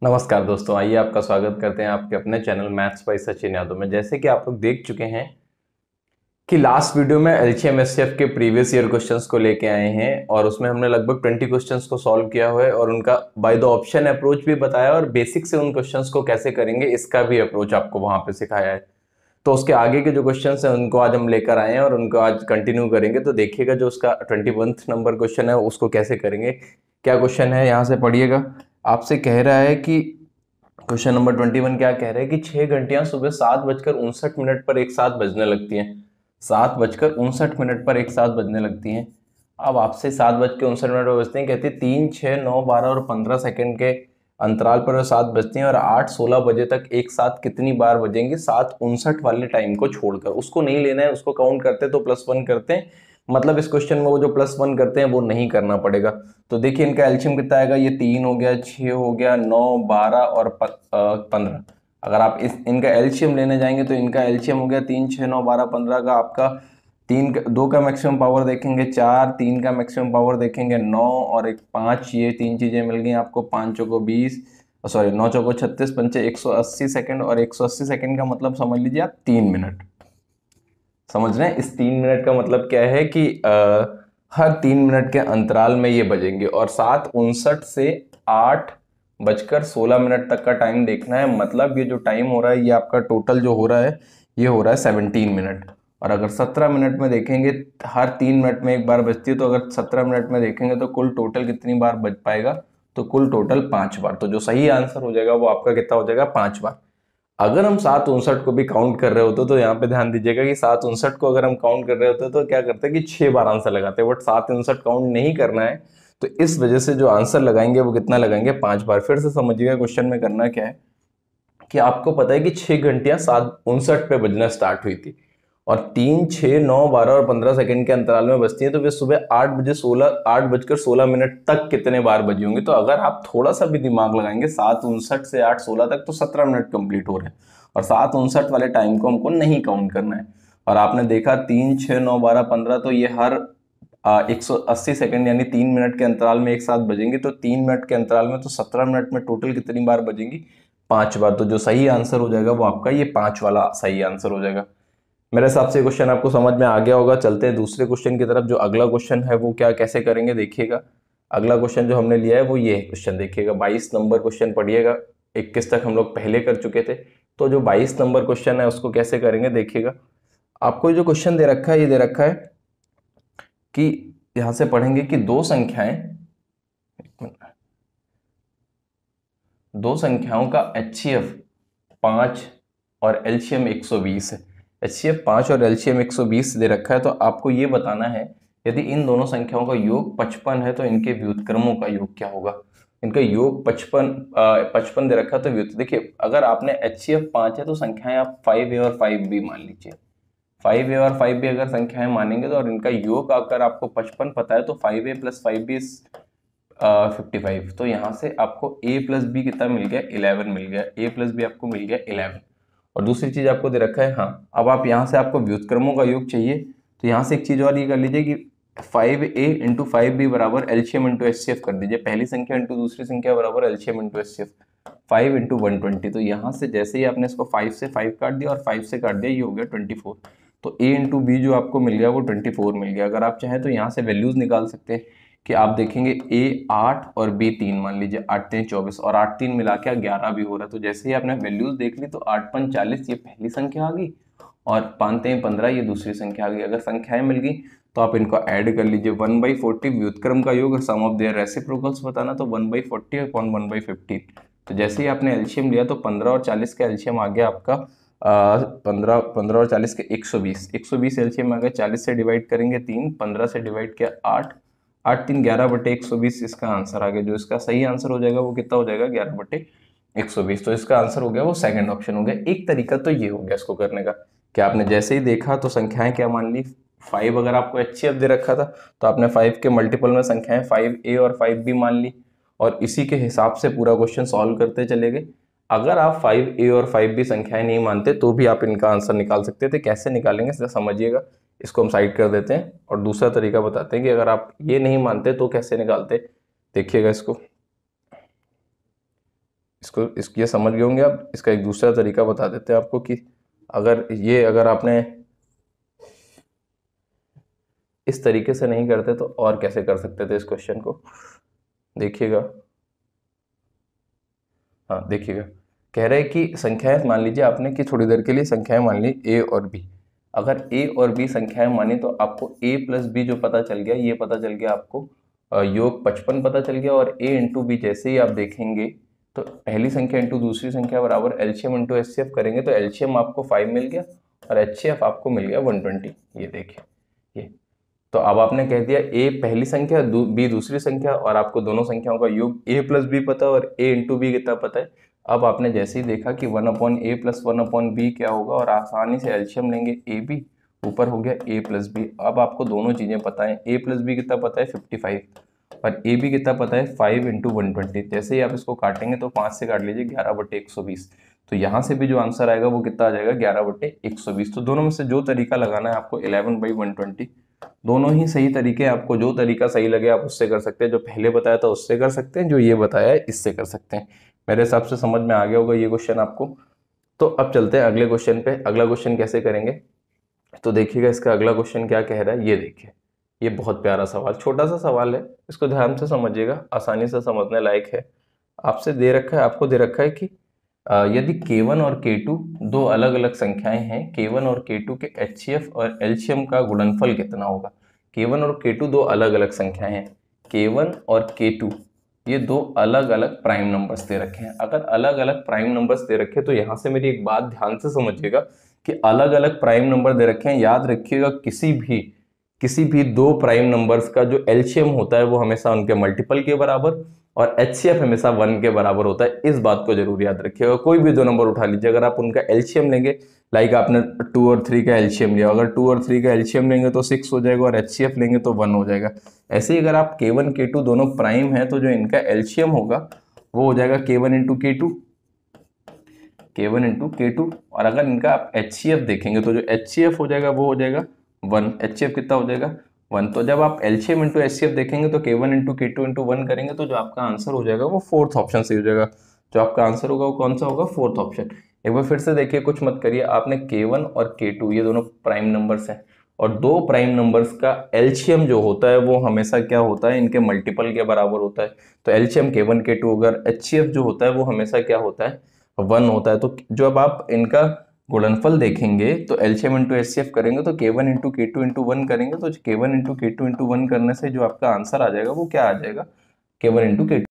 नमस्कार दोस्तों, आइए आपका स्वागत करते हैं आपके अपने channel maths by Sachin Yadav में। जैसे कि आप लोग देख चुके हैं कि लास्ट वीडियो में एलसीएम एचसीएफ के प्रीवियस ईयर क्वेश्चंस को लेके आए हैं और उसमें हमने लगभग 20 क्वेश्चंस को सॉल्व किया हुआ है और उनका बाय द ऑप्शन अप्रोच भी बताया और बेसिक से उन क्वेश्चंस को कैसे करेंगे इसका भी अप्रोच आपको वहां पे सिखाया है। तो उसके आगे के जो क्वेश्चंस हैं उनको आज हम लेकर आए हैं और उनको आज कंटिन्यू करेंगे। तो देखिएगा जो उसका 21 नंबर क्वेश्चन है उसको कैसे करेंगे। क्या क्वेश्चन है यहाँ से पढ़िएगा। आपसे कह रहा है कि क्वेश्चन नंबर 21 क्या कह रहे हैं कि 6 घंटियां सुबह 7:59 पर एक साथ बजने लगती हैं। 7:59 पर एक साथ बजने लगती हैं। अब आपसे 7:59 पर बजते हैं, कहते हैं 3, 6, 9, 12 और 15 सेकंड के अंतराल पर 7 बजती हैं और 8, 16 बजे तक एक साथ कितनी बार बजेंगी 7:59 वाले टाइम को छोड़कर। उसको नहीं लेना है, उसको काउंट करते तो +1 करते हैं। मतलब इस क्वेश्चन में वो जो +1 करते हैं वो नहीं करना पड़ेगा। तो देखिए इनका एलसीएम कितना आएगा, ये 3 हो गया, 6 हो गया, 9, 12 और 15। अगर आप इनका एलसीएम लेने जाएंगे तो इनका एलसीएम हो गया 3, 6, 9, 12, 15 का आपका। 2 का मैक्सिमम पावर देखेंगे 4, 3 का मैक्सिमम पावर देखेंगे 9 और एक 5। ये 3 चीजें मिल गई आपको। 5 चौको 20, सॉरी 9 चौको 36, पंचे 180 सेकंड और 180 सेकंड का मतलब समझ लीजिए आप 3 मिनट। समझ रहे हैं। इस 3 मिनट का मतलब क्या है कि हर 3 मिनट के अंतराल में ये बजेंगे और 7:59 से 8:16 तक का टाइम देखना है। मतलब ये जो टाइम हो रहा है ये आपका टोटल जो हो रहा है ये हो रहा है 17 मिनट। और अगर 17 मिनट में देखेंगे, हर 3 मिनट में एक बार बजती है, तो अगर 17 मिनट में देखेंगे तो कुल टोटल कितनी बार बज पाएगा, तो कुल टोटल 5 बार। तो जो सही आंसर हो जाएगा वो आपका कितना हो जाएगा, 5 बार। अगर हम 7:59 को भी काउंट कर रहे होते तो यहाँ पे ध्यान दीजिएगा कि 7:59 को अगर हम काउंट कर रहे होते तो क्या करते हैं कि 6 बार आंसर लगाते हैं, बट 7:59 काउंट नहीं करना है। तो इस वजह से जो आंसर लगाएंगे वो कितना लगाएंगे, 5 बार। फिर से समझिएगा क्वेश्चन में करना क्या है कि आपको पता है कि 6 घंटियां 7:59 पे बजना स्टार्ट हुई थी और 3, 6, 9, 12 और 15 सेकंड के अंतराल में बजती है, तो वे सुबह 8:16 तक कितने बार बजी होंगी। तो अगर आप थोड़ा सा भी दिमाग लगाएंगे, 7:59 से 8:16 तक तो 17 मिनट कंप्लीट हो रहे हैं और 7:59 वाले टाइम को हमको नहीं काउंट करना है। और आपने देखा 3, 6, 9, 12, 15, तो ये हर 180 सेकंड यानी 3 मिनट के अंतराल में एक साथ बजेंगे। तो 3 मिनट के अंतराल में तो 17 मिनट में टोटल कितनी बार बजेंगी, 5 बार। तो जो सही आंसर हो जाएगा वो आपका ये 5 वाला सही आंसर हो जाएगा। मेरे हिसाब से क्वेश्चन आपको समझ में आ गया होगा। चलते हैं दूसरे क्वेश्चन की तरफ। जो अगला क्वेश्चन है वो क्या कैसे करेंगे देखिएगा। अगला क्वेश्चन जो हमने लिया है वो ये क्वेश्चन देखिएगा। 22 नंबर क्वेश्चन पढ़िएगा। 21 तक हम लोग पहले कर चुके थे। तो जो 22 नंबर क्वेश्चन है उसको कैसे करेंगे देखिएगा। आपको जो क्वेश्चन दे रखा है ये दे रखा है कि यहां से पढ़ेंगे कि दो संख्याओं का एचसीएफ 5 और एलसीएम 120 है। एचसीएफ 5 और एलसीएम 120 दे रखा है। तो आपको ये बताना है यदि इन दोनों संख्याओं का योग 55 है तो इनके व्युत्क्रमों का योग क्या होगा। इनका योग 55 दे रखा है। तो देखिए अगर आपने एचसीएफ 5 है तो संख्याएं आप 5A और 5B मान लीजिए। 5A और 5B अगर संख्याएं मानेंगे तो और इनका योग अगर आपको 55 पता है तो 5A प्लस 5B 55। तो यहाँ से आपको A प्लस बी कितना मिल गया, 11 मिल गया। A प्लस बी आपको मिल गया 11। और दूसरी चीज आपको दे रखा है, हाँ अब आप यहाँ से आपको व्युत्क्रमों का योग चाहिए। तो यहाँ से एक चीज और ये कर लीजिए कि 5A इंटू 5B बराबर एलसीएम इंटू एचसीएफ कर दीजिए। पहली संख्या इंटू दूसरी संख्या बराबर एलसीएम इंटू एचसीएफ। 5 इंटू 120। तो यहाँ से जैसे ही आपने इसको 5 से 5 काट दिया और 5 से काट दिया, ये हो गया 24। तो A इंटू बी जो आपको मिल गया वो 24 मिल गया। अगर आप चाहें तो यहाँ से वैल्यूज निकाल सकते हैं कि आप देखेंगे A 8 और B 3 मान लीजिए। 8 3 24 और 8 3 मिला के 11 भी हो रहा है। तो जैसे ही आपने वैल्यूज देख ली तो 8 5 40 ये पहली संख्या आ गई और 5 3 15 ये दूसरी संख्या आ गई। अगर संख्याएं मिल गई तो आप इनको ऐड कर लीजिए। 1/40 व्युत्क्रम का योग और सम ऑफ देयर रेसिप्रोकल्स बताना, तो 1/40 अपॉन 1/15। तो जैसे ही आपने एलसीएम लिया तो 15 और 40 का एलसीएम आ गया आपका 15 और 40 के 120। 120 एलसीएम आ गया। 40 से डिवाइड करेंगे 3, 15 से डिवाइड किया 8, 8 3 11/120 इसका आंसर आ गया। जो इसका सही आंसर हो जाएगा वो कितना हो जाएगा, 11/120। तो इसका आंसर हो गया वो सेकंड ऑप्शन हो गया। एक तरीका तो ये हो गया इसको करने का कि आपने जैसे ही देखा तो संख्याएं क्या मान ली, 5 अगर आपको एचसीएफ दे रखा था तो आपने 5 के मल्टीपल में संख्याएं 5A और 5B मान ली और इसी के हिसाब से पूरा क्वेश्चन सॉल्व करते चले गए। अगर आप 5A और 5B संख्याएं नहीं मानते तो भी आप इनका आंसर निकाल सकते थे। कैसे निकालेंगे सीधा समझिएगा। इसको हम साइड कर देते हैं और दूसरा तरीका बताते हैं कि अगर आप ये नहीं मानते तो कैसे निकालते। देखिएगा इसको। ये समझ गए होंगे आप। इसका एक दूसरा तरीका बता देते हैं आपको कि अगर आपने इस तरीके से नहीं करते तो और कैसे कर सकते थे इस क्वेश्चन को। देखिएगा, हाँ देखिएगा, कह रहे हैं कि संख्याएं मान लीजिए आपने कि थोड़ी देर के लिए संख्याएं मान ली ए और बी। अगर ए और बी संख्याएं मानी तो आपको ए प्लस बी जो पता चल गया, ये पता चल गया आपको योग 55 पता चल गया। और ए इंटू बी जैसे ही आप देखेंगे तो पहली संख्या इंटू दूसरी संख्या बराबर एलसीएम इंटू एचसीएफ करेंगे तो एलसीएम आपको 5 मिल गया और एचसीएफ आपको मिल गया 120। ये देखिए, ये तो अब आपने कह दिया ए पहली संख्या बी दूसरी संख्या और आपको दोनों संख्याओं का योग ए प्लस बी पता है और ए इंटू बी कितना पता है। अब आपने जैसे ही देखा कि 1/a प्लस 1/b क्या होगा और आसानी से एलसीएम लेंगे ए बी, ऊपर हो गया ए प्लस बी। अब आपको दोनों चीज़ें पता है, ए प्लस बी कितना पता है 55 और ए बी कितना पता है 5 इंटू 120। जैसे ही आप इसको काटेंगे तो 5 से काट लीजिए 11/120। तो यहाँ से भी जो आंसर आएगा वो कितना आ जाएगा 11/120। तो दोनों में से जो तरीका लगाना है आपको 11/120, दोनों ही सही तरीके। आपको जो तरीका सही लगे आप उससे कर सकते हैं, जो पहले बताया था उससे कर सकते हैं, जो ये बताया है इससे कर सकते हैं। मेरे हिसाब से समझ में आ गया होगा ये क्वेश्चन आपको। तो अब चलते हैं अगले क्वेश्चन पे। अगला क्वेश्चन कैसे करेंगे तो देखिएगा, इसका अगला क्वेश्चन क्या कह रहा है ये देखिए। ये बहुत प्यारा सवाल, छोटा सा सवाल है, इसको ध्यान से समझिएगा, आसानी से समझने लायक है। आपको दे रखा है कि यदि K1 और K2 दो अलग अलग संख्याएं हैं, K1 और K2 के HCF और LCM का गुणनफल कितना होगा। K1 और K2 दो अलग अलग संख्याएं हैं, K1 और K2 ये दो अलग अलग प्राइम नंबर्स दे रखे हैं। अगर अलग अलग प्राइम नंबर्स दे रखे तो यहाँ से मेरी एक बात ध्यान से समझिएगा कि अलग अलग प्राइम नंबर दे रखे हैं, याद रखिएगा किसी भी दो प्राइम नंबर्स का जो एलसीएम होता है वो हमेशा उनके मल्टीपल के बराबर और एचसीएफ हमेशा 1 के बराबर होता है। इस बात को जरूर याद रखिएगा। कोई भी दो नंबर उठा लीजिए, अगर आप उनका एलसीएम लेंगे, लाइक आपने 2 और 3 का एलसीएम लिया, अगर 2 और 3 का एलसीएम लेंगे तो 6 हो जाएगा और एचसीएफ लेंगे तो 1 हो जाएगा। ऐसे ही अगर आप K1 K2 दोनों प्राइम है तो जो इनका एलसीएम होगा वो हो जाएगा K1 इंटू K2 और अगर इनका आप एचसीएफ देखेंगे तो जो एचसीएफ हो जाएगा वो हो जाएगा 1। एचसीएफ कितना हो जाएगा 1। तो जब आप एलसीएम इंटू एचसीएफ देखेंगे तो K1 इंटू K2 इंटू 1 करेंगे तो जो आपका आंसर हो जाएगा वो 4th ऑप्शन से हो जाएगा। जो आपका आंसर होगा वो कौन सा होगा 4th ऑप्शन। एक बार फिर से देखिए, कुछ मत करिए, आपने K1 और K2 ये दोनों प्राइम नंबर्स हैं और दो प्राइम नंबर्स का एलसीएम जो होता है वो हमेशा क्या होता है, इनके मल्टीपल के बराबर होता है। तो एलसीएम K1 K2, अगर एचसीएफ जो होता है वो हमेशा क्या होता है 1 होता है। तो जब आप इनका गुणनफल देखेंगे तो एलसीएम इंटू एचसीएफ करेंगे तो K1 इंटू K2 इंटू 1 करेंगे तो K1 इंटू K2 इंटू 1 करने से जो आपका आंसर आ जाएगा वो क्या आ जाएगा K1 इंटू K2।